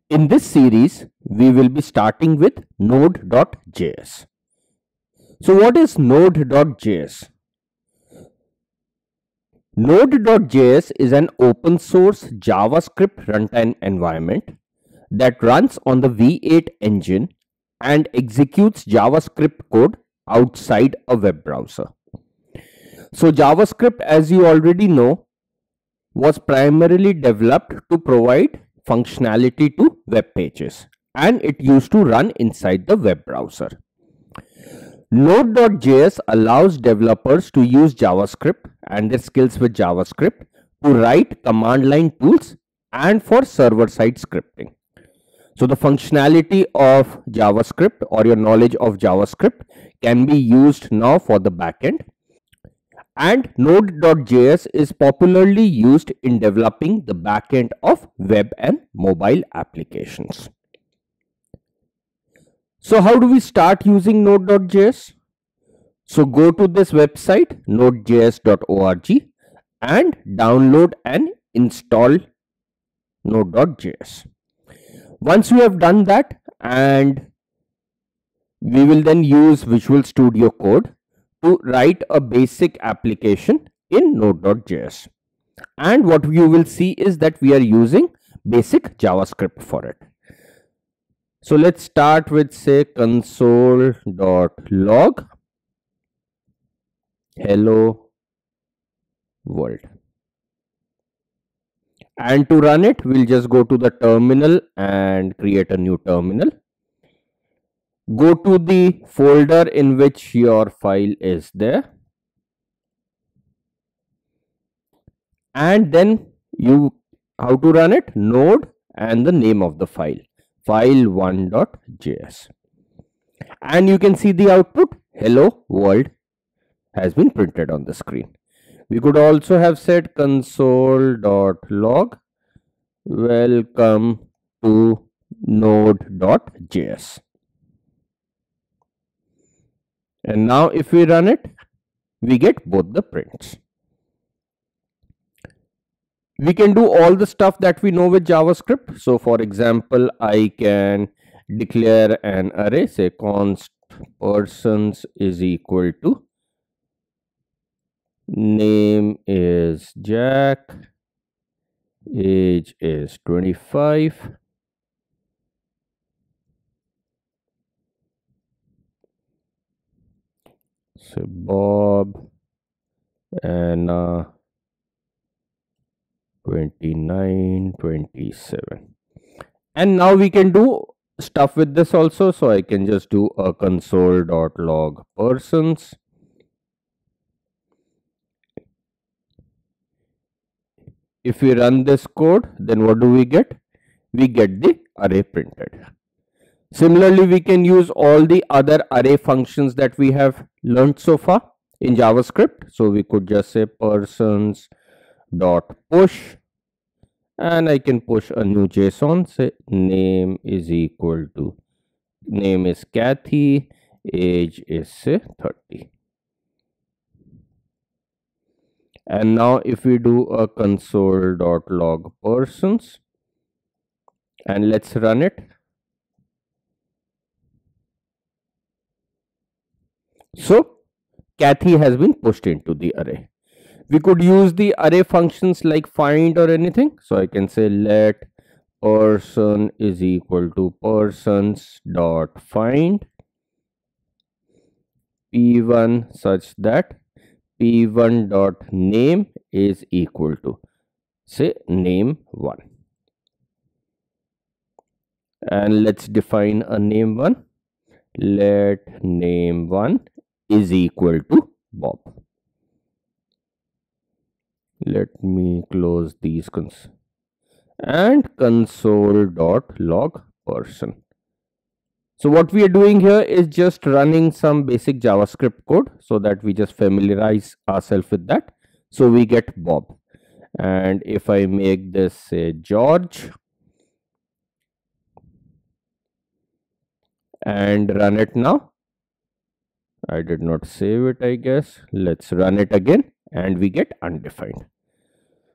In this series, we will be starting with Node.js. So what is Node.js? Node.js is an open source JavaScript runtime environment that runs on the V8 engine and executes JavaScript code outside a web browser. So JavaScript, as you already know, was primarily developed to provide functionality to web pages, and it used to run inside the web browser. Node.js allows developers to use JavaScript and their skills with JavaScript to write command line tools and for server-side scripting. So the functionality of JavaScript or your knowledge of JavaScript can be used now for the backend. And Node.js is popularly used in developing the backend of web and mobile applications. So how do we start using Node.js? So go to this website nodejs.org and download and install Node.js. Once you have done that, and we will then use Visual Studio Code to write a basic application in Node.js. And what you will see is that we are using basic JavaScript for it. So let's start with, say, console.log hello world. And to run it, we'll just go to the terminal and create a new terminal. Go to the folder in which your file is there. And then how to run it? Node and the name of the file, file1.js. And you can see the output, hello world, has been printed on the screen. We could also have said console.log welcome to node.js. And now if we run it, we get both the prints. We can do all the stuff that we know with JavaScript. So for example, I can declare an array, say const persons is equal to name is Jack, age is 25, so Bob, and 29, 27. And now we can do stuff with this also. So I can just do a console.log persons. If we run this code, then what do we get? We get the array printed. Similarly, we can use all the other array functions that we have learned so far in JavaScript. So we could just say persons dot push, and I can push a new JSON, say name is equal to, name is Kathy, age is say 30. And now if we do a console.log persons and let's run it. So Kathy has been pushed into the array. We could use the array functions like find or anything. So I can say let person is equal to persons dot find p1 such that p1 dot name is equal to, say, name1. And let's define a name1. Let name1 is equal to Bob. Let me close these and console.log person. So what we are doing here is just running some basic JavaScript code so that we just familiarize ourselves with that. So we get Bob. And if I make this, say, George, and run it now. I did not save it, I guess. Let's run it again and we get undefined.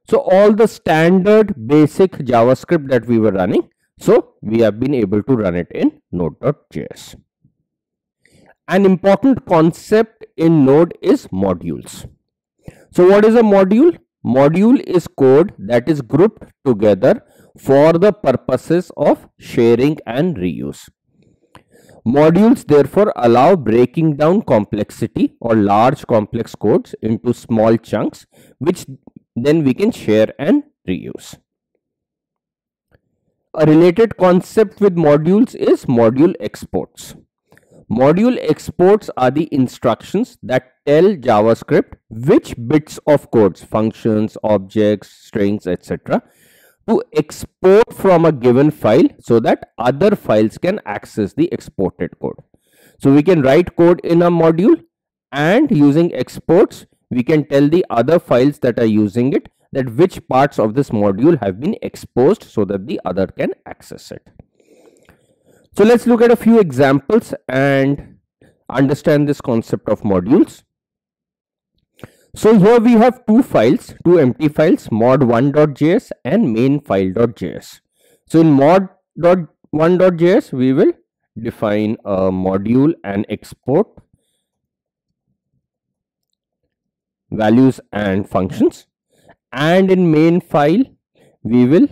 So all the standard basic JavaScript that we were running, So we have been able to run it in node.js. An important concept in Node is modules. So what is a module? Module is code that is grouped together for the purposes of sharing and reuse. Modules therefore allow breaking down complexity or large complex codes into small chunks, which then we can share and reuse. A related concept with modules is module exports. Module exports are the instructions that tell JavaScript which bits of codes, functions, objects, strings, etc. to export from a given file so that other files can access the exported code. So we can write code in a module, and using exports we can tell the other files that are using it that which parts of this module have been exposed so that the other can access it. So let's look at a few examples and understand this concept of modules. So here we have two files, two empty files, mod1.js and main.file.js. So in mod.1.js we will define a module and export values and functions, and in main file we will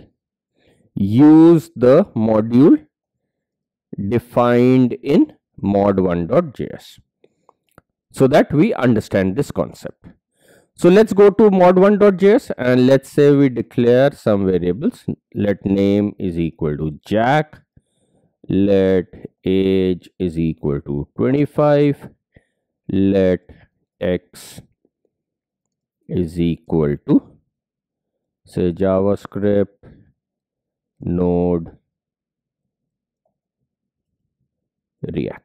use the module defined in mod1.js so that we understand this concept. So let's go to mod1.js and let's say we declare some variables. Let name is equal to Jack, let age is equal to 25, let text is equal to say JavaScript Node React.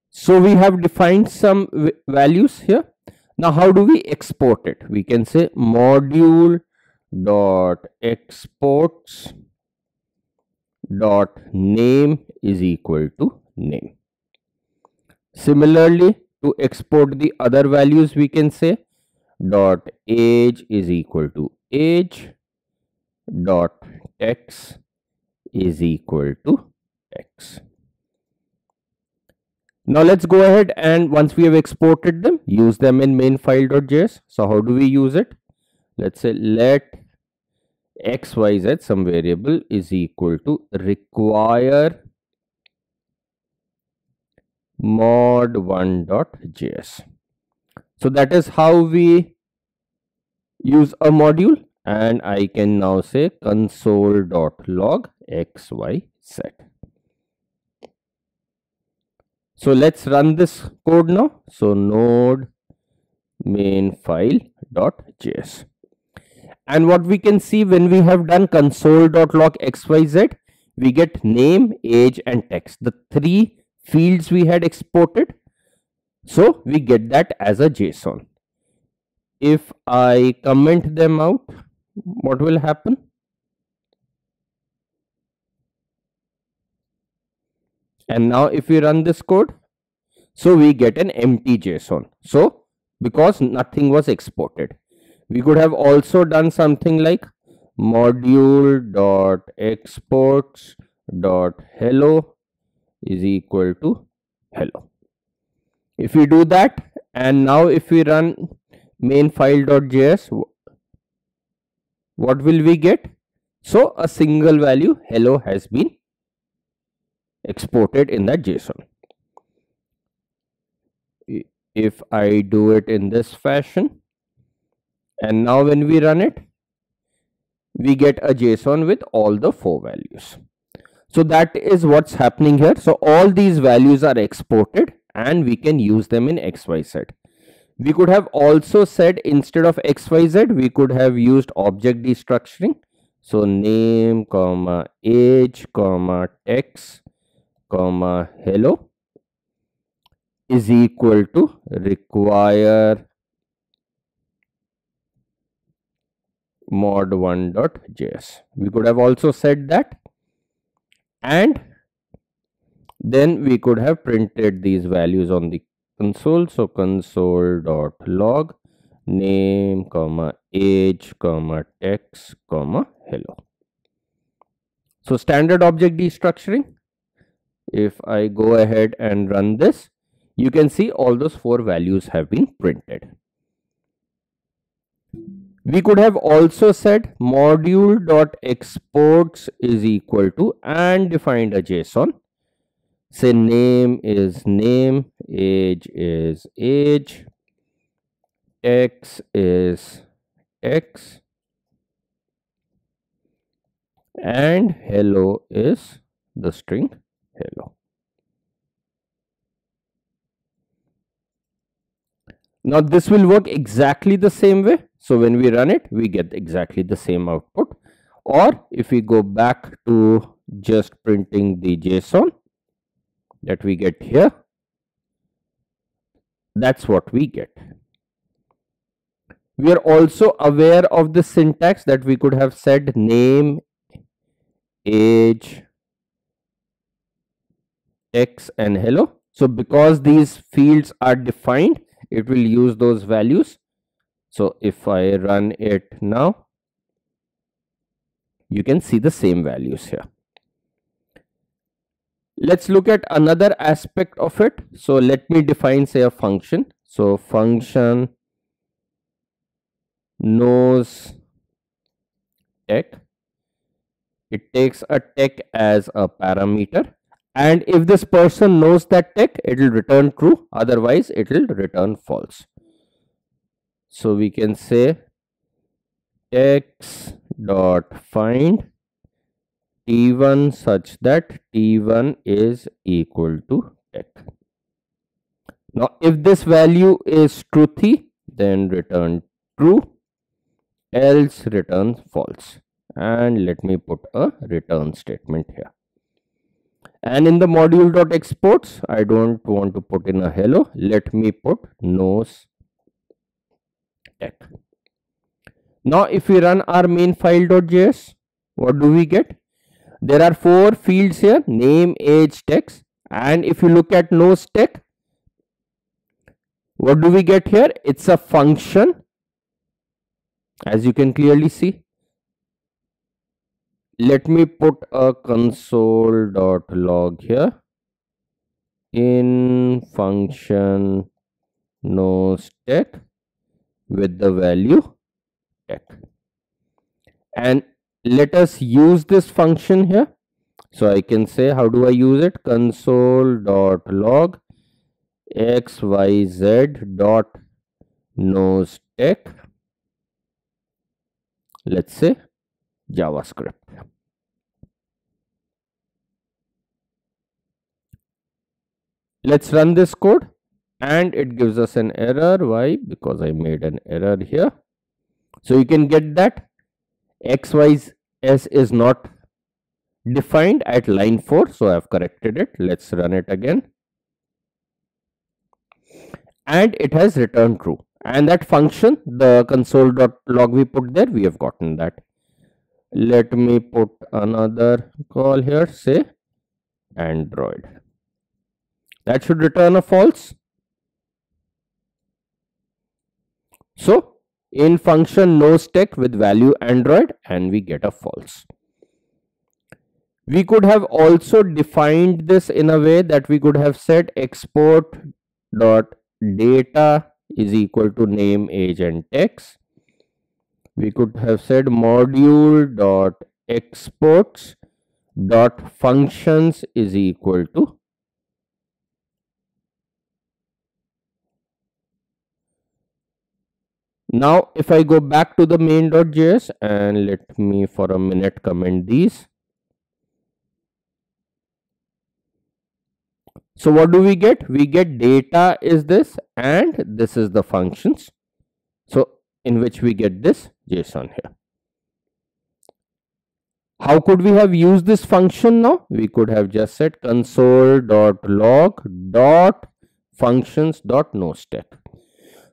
So we have defined some values here. Now how do we export it? We can say module dot exports dot name is equal to name. Similarly, to export the other values we can say dot age is equal to age dot text is equal to text. Now let's go ahead and once we have exported them, use them in main.file.js. So how do we use it? Let's say let xyz, some variable, is equal to require mod1.js. So that is how we use a module, and I can now say console.log xyz. So let's run this code now. So node main.file.js, and what we can see when we have done console.log xyz, we get name, age and text, the three fields we had exported. So we get that as a JSON. If I comment them out, what will happen? And now if we run this code, so we get an empty JSON. So because nothing was exported, we could have also done something like module.exports.hello is equal to hello. If we do that, and now if we run main.file.js, what will we get? So a single value hello has been exported in that JSON. If I do it in this fashion, and now when we run it, we get a JSON with all the four values. So that is what's happening here. So all these values are exported and we can use them in XYZ. We could have also said instead of XYZ, we could have used object destructuring. So name, comma, age, comma, text, comma, hello is equal to require mod1.js. We could have also said that, and then we could have printed these values on the console. So console.log name, comma, age, comma, text, comma, hello. So standard object destructuring. If I go ahead and run this, you can see all those 4 values have been printed. We could have also said module.exports is equal to and defined a JSON. Say name is name, age is age, text is text, and hello is the string hello. Now this will work exactly the same way. So when we run it, we get exactly the same output. Or if we go back to just printing the JSON that we get here, that's what we get. We are also aware of the syntax that we could have said name, age, text, and hello. So because these fields are defined, it will use those values. So if I run it now, you can see the same values here. Let's look at another aspect of it. So let me define, say, a function. So function knows tech. It takes a tech as a parameter. And if this person knows that tech, it will return true. Otherwise, it will return false. So we can say text.find t1 such that t1 is equal to tech. Now, if this value is truthy, then return true, else return false. And let me put a return statement here. And in the module.exports, I don't want to put in a hello. Let me put knows tech. Now, if we run our main file.js, what do we get? There are 4 fields here: name, age, text. And if you look at knows tech, what do we get here? It's a function, as you can clearly see. Let me put a console.log here. In function knows tech with the value tech. And let us use this function here. So I can say, how do I use it? Console.log xyz.knows tech. Let's say JavaScript. Let's run this code and it gives us an error. Why? Because I made an error here. So you can get that XYZ is not defined at line 4. So I have corrected it. Let's run it again. And it has returned true. And that function, the console.log we put there, we have gotten that. Let me put another call here, say Android. That should return a false. So in function knows tech with value Android, and we get a false. We could have also defined this in a way that we could have said export.data is equal to name, age, and text. We could have said module.exports.functions is equal to now. If I go back to the main.js and let me for a minute comment these. So what do we get? We get data is this and this is the functions. So in which we get this JSON here. How could we have used this function now? We could have just said console.log.functions.knowsTech.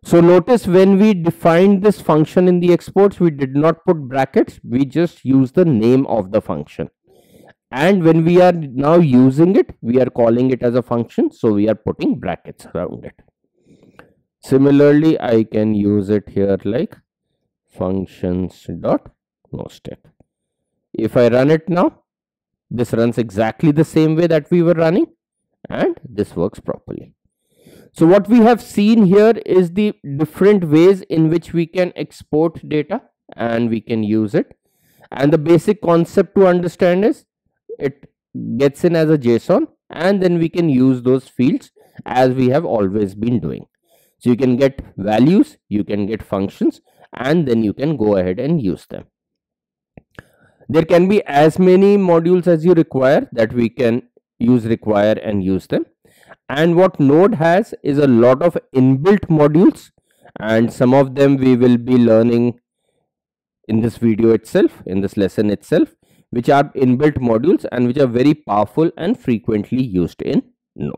So notice when we defined this function in the exports, we did not put brackets. We just used the name of the function. And when we are now using it, we are calling it as a function. So we are putting brackets around it. Similarly, I can use it here like functions.noStep. If I run it now, this runs exactly the same way that we were running, and this works properly. So what we have seen here is the different ways in which we can export data and we can use it. And the basic concept to understand is it gets in as a JSON, and then we can use those fields as we have always been doing. So you can get values, you can get functions, and then you can go ahead and use them. There can be as many modules as you require that we can use require and use them. And what Node has is a lot of inbuilt modules, and some of them we will be learning in this video itself, in this lesson itself, which are inbuilt modules and which are very powerful and frequently used in Node.